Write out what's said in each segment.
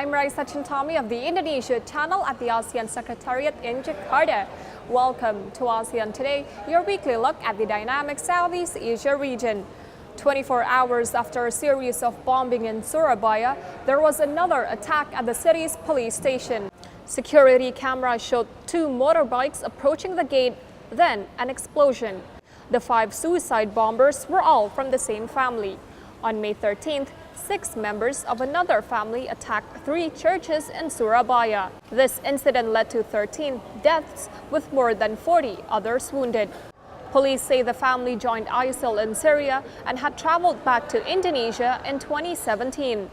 I'm Raisa Chintami of the Indonesia channel at the ASEAN Secretariat in Jakarta. Welcome to ASEAN Today, your weekly look at the dynamic Southeast Asia region. 24 hours after a series of bombing in Surabaya, there was another attack at the city's police station. Security cameras showed two motorbikes approaching the gate, then an explosion. The 5 suicide bombers were all from the same family. On May 13th, 6 members of another family attacked 3 churches in Surabaya. This incident led to 13 deaths with more than 40 others wounded. Police say the family joined ISIL in Syria and had traveled back to Indonesia in 2017.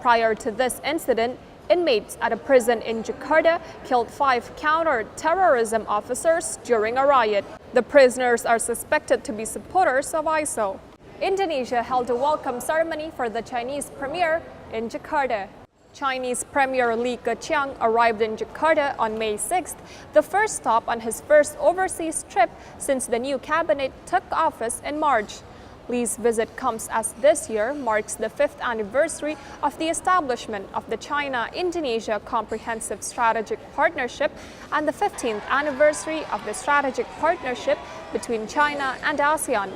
Prior to this incident, inmates at a prison in Jakarta killed 5 counter-terrorism officers during a riot. The prisoners are suspected to be supporters of ISIL. Indonesia held a welcome ceremony for the Chinese premier in Jakarta. Chinese Premier Li Keqiang arrived in Jakarta on May 6th, the first stop on his first overseas trip since the new cabinet took office in March. Li's visit comes as this year marks the 5th anniversary of the establishment of the China-Indonesia Comprehensive Strategic Partnership and the 15th anniversary of the strategic partnership between China and ASEAN.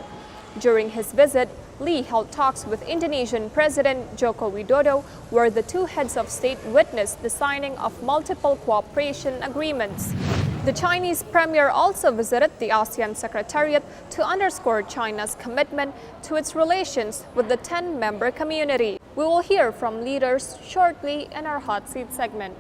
During his visit, Li held talks with Indonesian President Joko Widodo, where the 2 heads of state witnessed the signing of multiple cooperation agreements. The Chinese premier also visited the ASEAN Secretariat to underscore China's commitment to its relations with the 10-member community. We will hear from leaders shortly in our Hot Seat segment.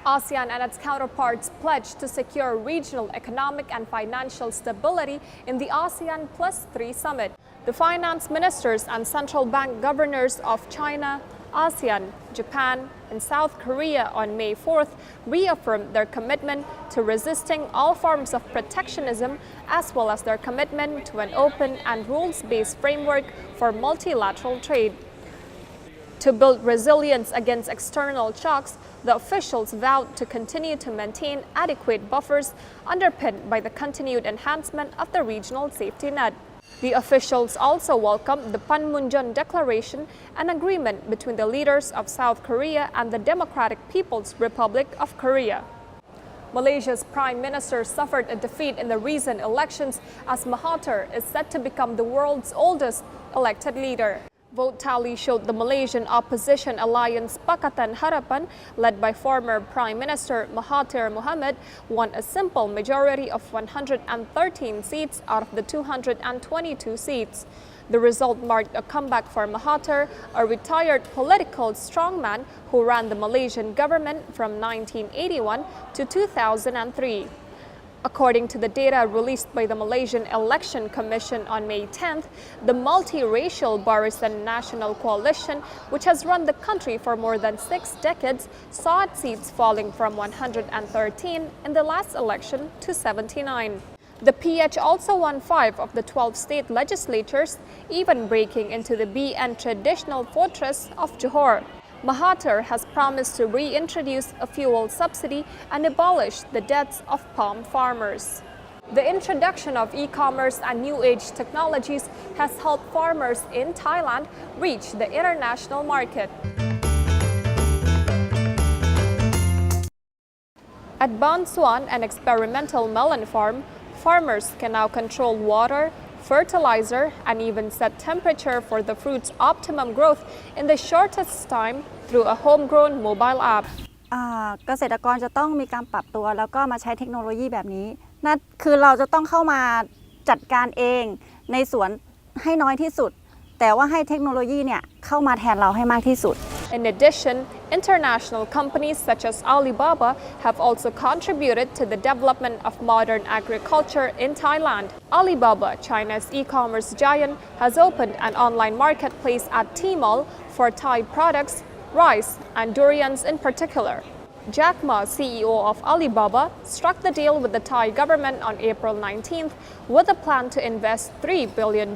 ASEAN and its counterparts pledged to secure regional economic and financial stability in the ASEAN Plus 3 summit. The finance ministers and central bank governors of China, ASEAN, Japan, and South Korea on May 4th reaffirmed their commitment to resisting all forms of protectionism, as well as their commitment to an open and rules-based framework for multilateral trade. To build resilience against external shocks, the officials vowed to continue to maintain adequate buffers underpinned by the continued enhancement of the regional safety net. The officials also welcomed the Panmunjom Declaration, an agreement between the leaders of South Korea and the Democratic People's Republic of Korea. Malaysia's Prime Minister suffered a defeat in the recent elections as Mahathir is set to become the world's oldest elected leader. Vote tally showed the Malaysian opposition alliance Pakatan Harapan, led by former Prime Minister Mahathir Mohamad, won a simple majority of 113 seats out of the 222 seats. The result marked a comeback for Mahathir, a retired political strongman who ran the Malaysian government from 1981 to 2003. According to the data released by the Malaysian Election Commission on May 10th, the multiracial Barisan Nasional Coalition, which has run the country for more than 6 decades, saw its seats falling from 113 in the last election to 79. The PH also won 5 of the 12 state legislatures, even breaking into the BN traditional fortress of Johor. Mahathir has promised to reintroduce a fuel subsidy and abolish the debts of palm farmers. The introduction of e-commerce and new age technologies has helped farmers in Thailand reach the international market. At Ban Suan, an experimental melon farm, farmers can now control water, fertilizer, and even set temperature for the fruit's optimum growth in the shortest time through a homegrown mobile app. เกษตรกรจะต้องมีการปรับตัวแล้วก็มาใช้เทคโนโลยีแบบนี้นั่นคือเราจะต้องเข้ามาจัดการเองในสวนให้น้อยที่สุดแต่ว่าให้เทคโนโลยีเนี่ยเข้ามาแทนเราให้มากที่สุด In addition, international companies such as Alibaba have also contributed to the development of modern agriculture in Thailand. Alibaba, China's e-commerce giant, has opened an online marketplace at Tmall for Thai products, rice, and durians in particular. Jack Ma, CEO of Alibaba, struck the deal with the Thai government on April 19th with a plan to invest $3 billion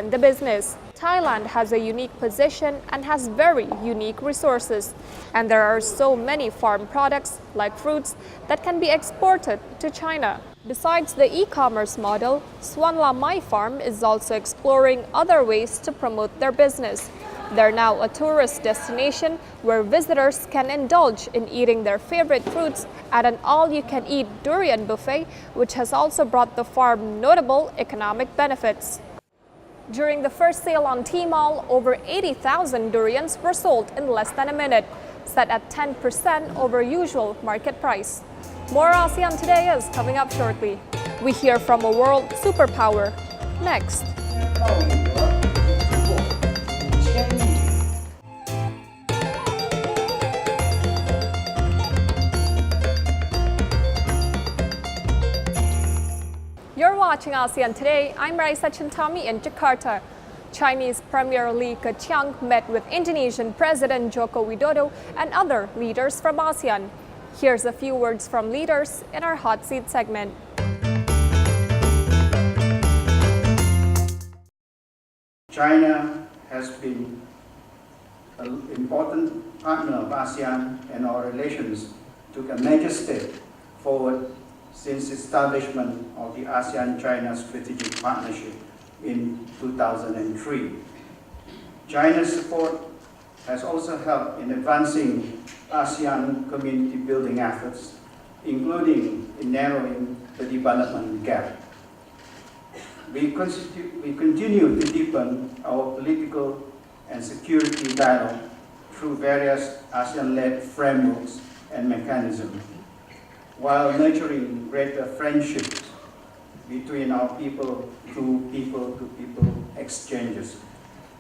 in the business. Thailand has a unique position and has very unique resources, and there are so many farm products like fruits that can be exported to China. Besides the e-commerce model, Swan Lamai Farm is also exploring other ways to promote their business. They're now a tourist destination where visitors can indulge in eating their favorite fruits at an all-you-can-eat durian buffet, which has also brought the farm notable economic benefits. During the first sale on Tmall, over 80,000 durians were sold in less than a minute, set at 10% over usual market price. More ASEAN Today is coming up shortly. We hear from a world superpower next. You're watching ASEAN Today. I'm Raisa Chintami in Jakarta. Chinese Premier Li Keqiang met with Indonesian President Joko Widodo and other leaders from ASEAN. Here's a few words from leaders in our Hot Seat segment. China has been an important partner of ASEAN, and our relations took a major step forward since establishment of the ASEAN-China Strategic Partnership in 2003. China's support has also helped in advancing ASEAN community building efforts, including in narrowing the development gap. We continue to deepen our political and security dialogue through various ASEAN-led frameworks and mechanisms, while nurturing greater friendships between our people through people-to-people exchanges.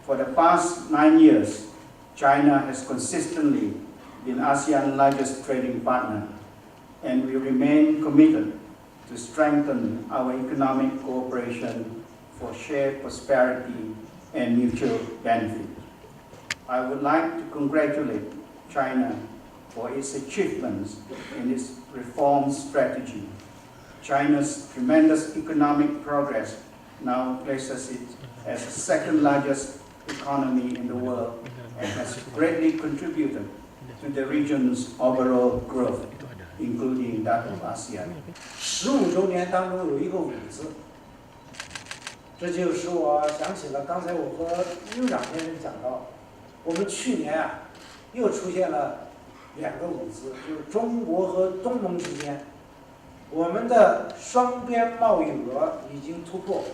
For the past 9 years, China has consistently been ASEAN's largest trading partner, and we remain committed to strengthen our economic cooperation for shared prosperity and mutual benefit. I would like to congratulate China for its achievements in its reform strategy. China's tremendous economic progress now places it as the second largest economy in the world and has greatly contributed to the region's overall growth, including that of ASEAN. 15周年当中有一个5字，这就使我想起了刚才我和秘书长先生讲到，我们去年又出现了2个5字，就是中国和东盟之间，我们的双边贸易额已经突破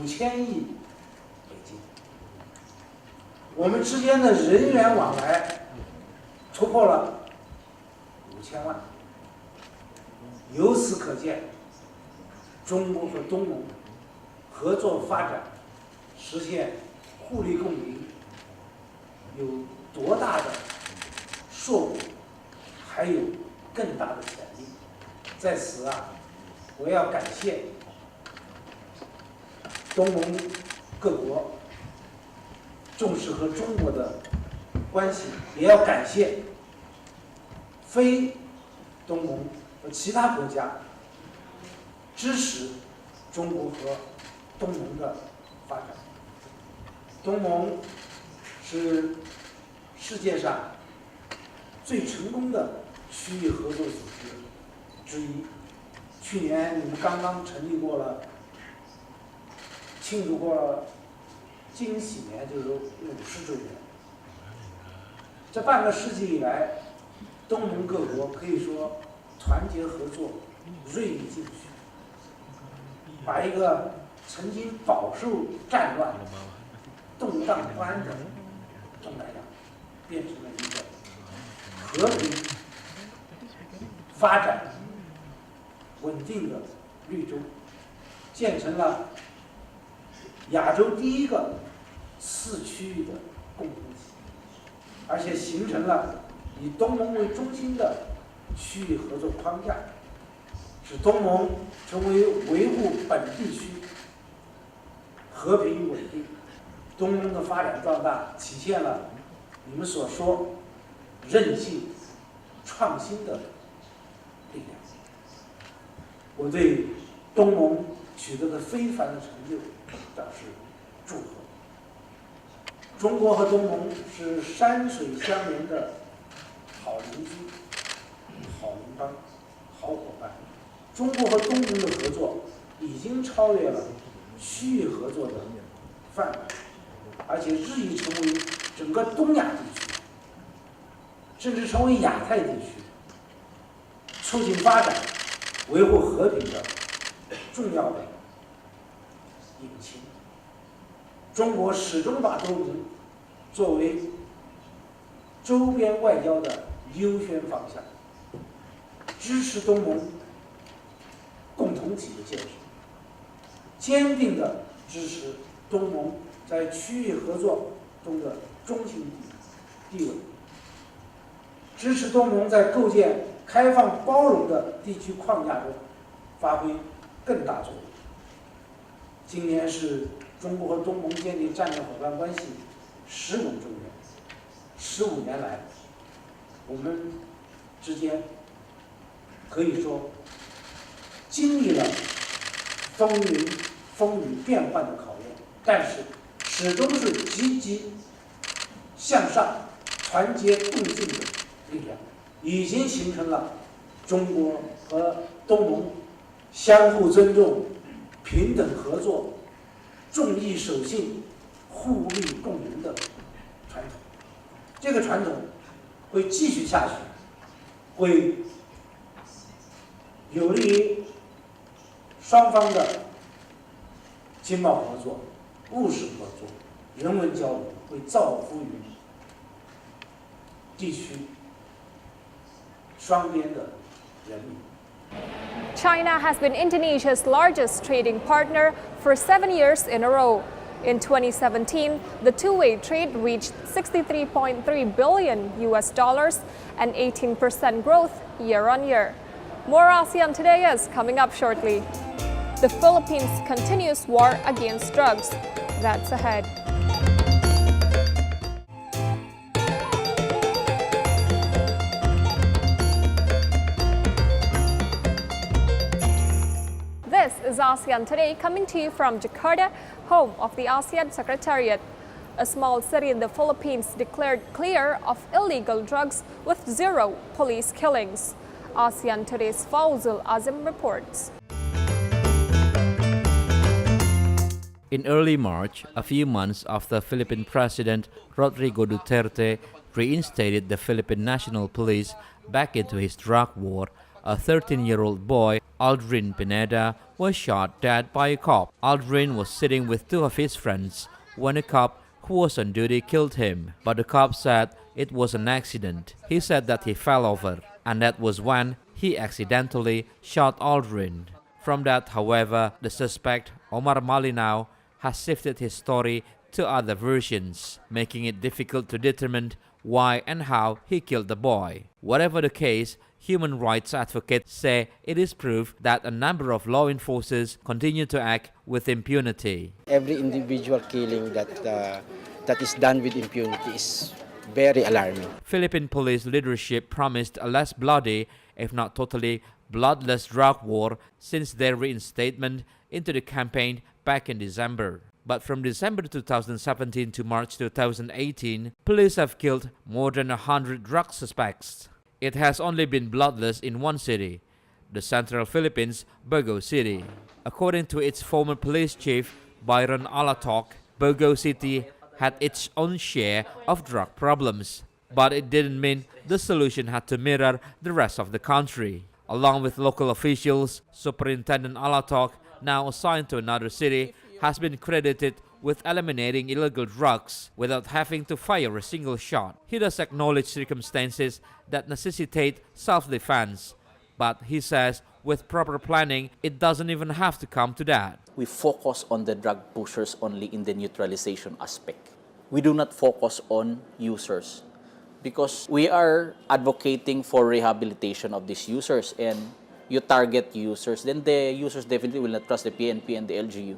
5000亿美金，我们之间的人员往来突破了5000万。由此可见，中国和东盟合作发展，实现互利共赢，有多大的硕果，还有更大的潜力。在此我要感谢东盟各国重视和中国的关系，也要感谢非东盟和其他国家支持中国和东盟的发展。东盟是世界上最成功的区域合作组织之一。去年你们刚刚成立过了，庆祝过了金禧年，就是50周年。这半个世纪以来，东盟各国可以说团结合作，锐意进取，把一个曾经饱受战乱、动荡不安的东南亚，变成了一个和平、发展、稳定的绿洲，建成了亚洲第一个4区域的共同体，而且形成了以东盟为中心的区域合作框架，使东盟成为维护本地区和平与稳定、东盟的发展壮大体现了你们所说韧性、创新的力量。我对东盟取得的非凡的成就表示祝贺。中国和东盟是山水相连的好邻居、好邻邦、好伙伴。中国和东盟的合作已经超越了区域合作的范围，而且日益成为整个东亚地区，甚至成为亚太地区促进发展、维护和平的重要的引擎。中国始终把东盟作为周边外交的优先方向，支持东盟共同体的建设，坚定地支持东盟在区域合作中的中心地位，支持东盟在构建开放包容的地区框架中发挥更大作用。今年是中国和东盟建立战略伙伴关系15周年，15年来，我们之间可以说经历了风雨变幻的考验，但是始终是积极向上、团结共进的力量，已经形成了中国和东盟相互尊重、平等合作、重义守信、互利共赢的传统。这个传统会继续下去，会有利于双方的经贸合作、务实合作、人文交流，会造福于地区双边的人民。China has been Indonesia's largest trading partner for 7 years in a row. In 2017, the two-way trade reached $63.3 billion and 18% growth year on year. More ASEAN Today is coming up shortly. The Philippines continues war against drugs. That's ahead. This is ASEAN Today, coming to you from Jakarta, home of the ASEAN Secretariat. A small city in the Philippines declared clear of illegal drugs with 0 police killings. ASEAN Today's Fawzul Azim reports. In early March, a few months after Philippine President Rodrigo Duterte reinstated the Philippine National Police back into his drug war, a 13-year-old boy, Aldrin Pineda, was shot dead by a cop. Aldrin was sitting with 2 of his friends when a cop who was on duty killed him, but the cop said it was an accident. He said that he fell over, and that was when he accidentally shot Aldrin. From that, however, the suspect, Omar Malinao, has shifted his story to other versions, making it difficult to determine why and how he killed the boy. Whatever the case, human rights advocates say it is proof that a number of law enforcers continue to act with impunity. Every individual killing that is done with impunity is very alarming. Philippine police leadership promised a less bloody, if not totally bloodless drug war since their reinstatement into the campaign back in December. But from December 2017 to March 2018, police have killed more than 100 drug suspects. It has only been bloodless in one city, the central Philippines, Bogo City. According to its former police chief, Byron Alatok, Bogo City had its own share of drug problems. But it didn't mean the solution had to mirror the rest of the country. Along with local officials, Superintendent Alatok, now assigned to another city, has been credited with eliminating illegal drugs without having to fire a single shot. He does acknowledge circumstances that necessitate self-defense, but he says with proper planning, it doesn't even have to come to that. We focus on the drug pushers only in the neutralization aspect. We do not focus on users because we are advocating for rehabilitation of these users, and you target users, then the users definitely will not trust the PNP and the LGU.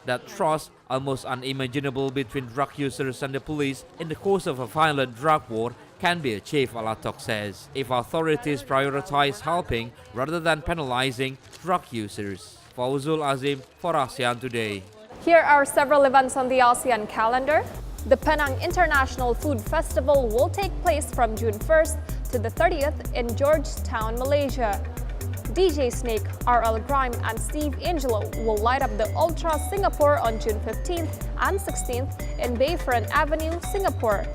That trust, almost unimaginable between drug users and the police in the course of a violent drug war, can be achieved, Alatok says, if authorities prioritize helping rather than penalizing drug users. Fawzul Azim for ASEAN Today. Here are several events on the ASEAN calendar. The Penang International Food Festival will take place from June 1st to the 30th in Georgetown, Malaysia. DJ Snake, RL Grime, and Steve Angelo will light up the Ultra Singapore on June 15th and 16th in Bayfront Avenue, Singapore.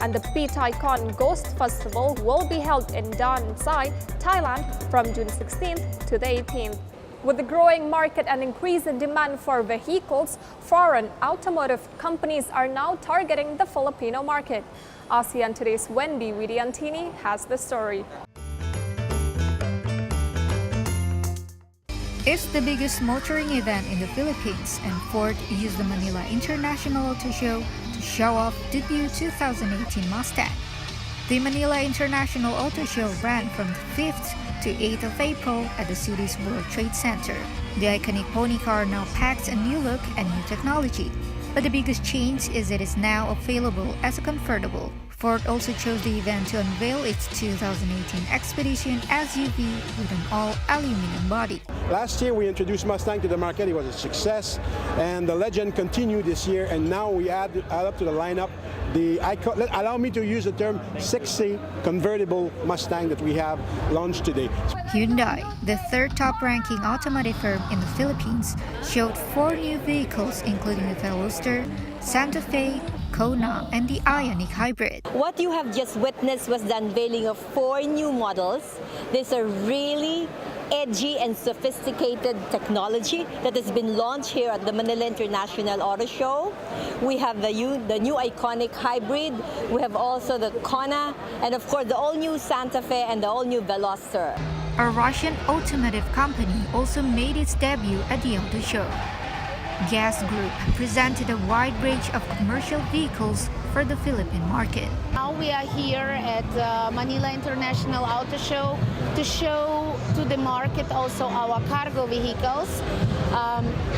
and the Pitaikon Ghost Festival will be held in Dan Sai, Thailand from June 16th to the 18th. With the growing market and increase in demand for vehicles, foreign automotive companies are now targeting the Filipino market. ASEAN Today's Wendy Widiantini has the story. It's the biggest motoring event in the Philippines, and Ford used the Manila International Auto Show to show off the new 2018 Mustang. The Manila International Auto Show ran from the 5th to 8th of April at the city's World Trade Center. The iconic pony car now packs a new look and new technology, but the biggest change is it is now available as a convertible. Ford also chose the event to unveil its 2018 Expedition SUV with an all-aluminum body. Last year we introduced Mustang to the market. It was a success, and the legend continued this year, and now we add up to the lineup the allow me to use the term sexy convertible Mustang that we have launched today. Hyundai, the third top-ranking automotive firm in the Philippines, showed 4 new vehicles including the Veloster, Santa Fe, Kona, and the Ioniq Hybrid. What you have just witnessed was the unveiling of 4 new models. These are really edgy and sophisticated technology that has been launched here at the Manila International Auto Show. We have the new iconic hybrid. We have also the Kona, and of course the all-new Santa Fe and the all-new Veloster. A Russian automotive company also made its debut at the auto show. Gas Group presented a wide range of commercial vehicles for the Philippine market. Now we are here at Manila International Auto Show to show to the market also our cargo vehicles,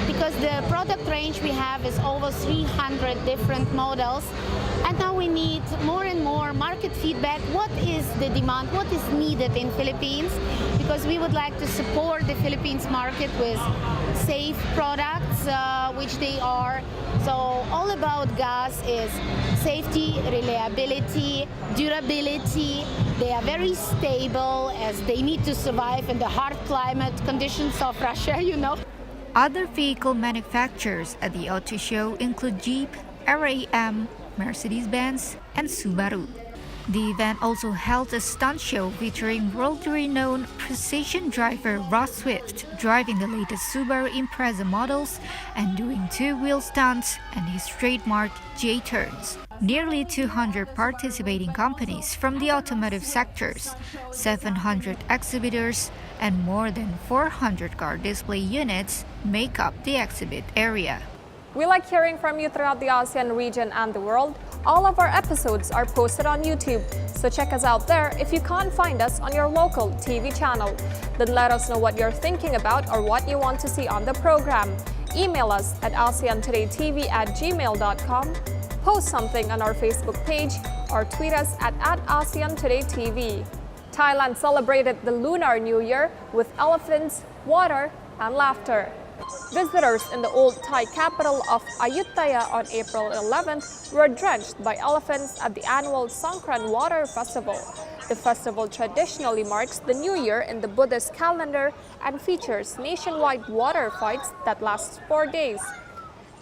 because the product range we have is over 300 different models, and now we need more and more market feedback. What is the demand? What is needed in Philippines? Because we would like to support the Philippines market with safe products, which they are. So all about gas is safety, reliability, durability. They are very stable as they need to survive in the hard climate conditions of Russia, you know. Other vehicle manufacturers at the auto show include Jeep, RAM, Mercedes-Benz, and Subaru. The event also held a stunt show featuring world-renowned precision driver Ross Swift driving the latest Subaru Impreza models and doing two-wheel stunts and his trademark J-turns. Nearly 200 participating companies from the automotive sectors, 700 exhibitors, and more than 400 car display units make up the exhibit area. We like hearing from you throughout the ASEAN region and the world. All of our episodes are posted on YouTube, so check us out there if you can't find us on your local TV channel. Then let us know what you're thinking about or what you want to see on the program. Email us at ASEANTodayTV@gmail.com, post something on our Facebook page, or tweet us at ASEANTodayTV. Thailand celebrated the Lunar New Year with elephants, water, and laughter. Visitors in the old Thai capital of Ayutthaya on April 11th were drenched by elephants at the annual Songkran Water Festival. The festival traditionally marks the new year in the Buddhist calendar and features nationwide water fights that last 4 days.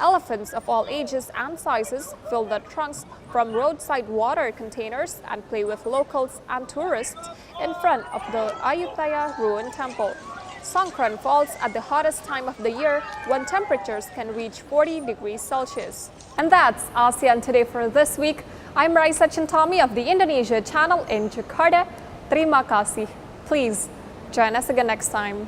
Elephants of all ages and sizes fill the trunks from roadside water containers and play with locals and tourists in front of the Ayutthaya ruined temple. Songkran falls at the hottest time of the year when temperatures can reach 40 degrees Celsius. And that's ASEAN Today for this week. I'm Raisa Chintami of the Indonesia channel in Jakarta. Terima kasih. Please join us again next time.